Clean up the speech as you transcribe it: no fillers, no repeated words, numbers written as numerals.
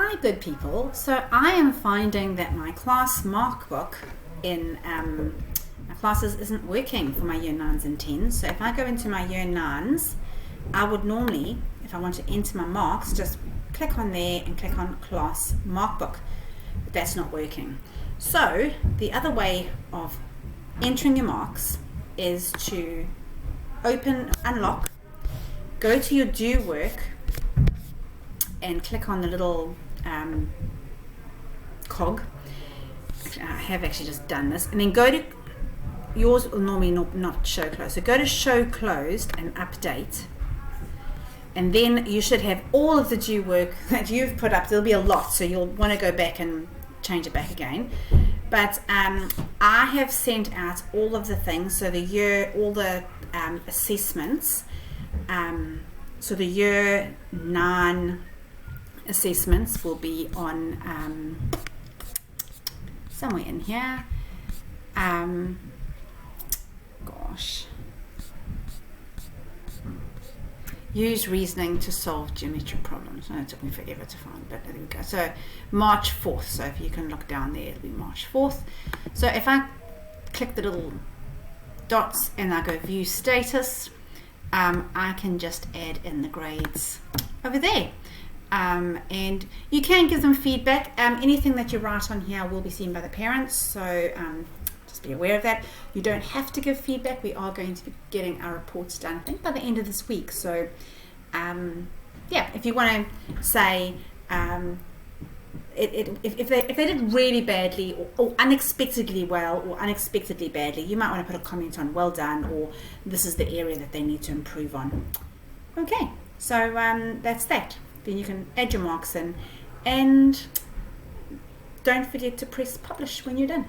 Hi good people, so I am finding that my class mark book in my classes isn't working for my year 9s and 10s. So if I go into my year 9s, I would normally, if I want to enter my marks, just click on there and click on class mark book, but that's not working. So the other way of entering your marks is to unlock, go to your due work and click on the little cog. I have actually just done this, and then go to yours will normally not show closed, so go to show closed and update, and then you should have all of the due work that you've put up. There'll be a lot, so you'll want to go back and change it back again, but I have sent out all of the things, so all the assessments, so the year 9 assessments will be on somewhere in here. Use reasoning to solve geometry problems. Oh, it took me forever to find, but there we go. So March 4th, so if you can look down there, it'll be March 4th. So if I click the little dots and I go view status, I can just add in the grades over there. And you can give them feedback. Anything that you write on here will be seen by the parents, so just be aware of that. You don't have to give feedback. We are going to be getting our reports done, I think, by the end of this week. So yeah, if you want to say if they did really badly or unexpectedly well or unexpectedly badly, you might want to put a comment on well done, or this is the area that they need to improve on. Okay, so that's that. Then you can add your marks in, and don't forget to press publish when you're done.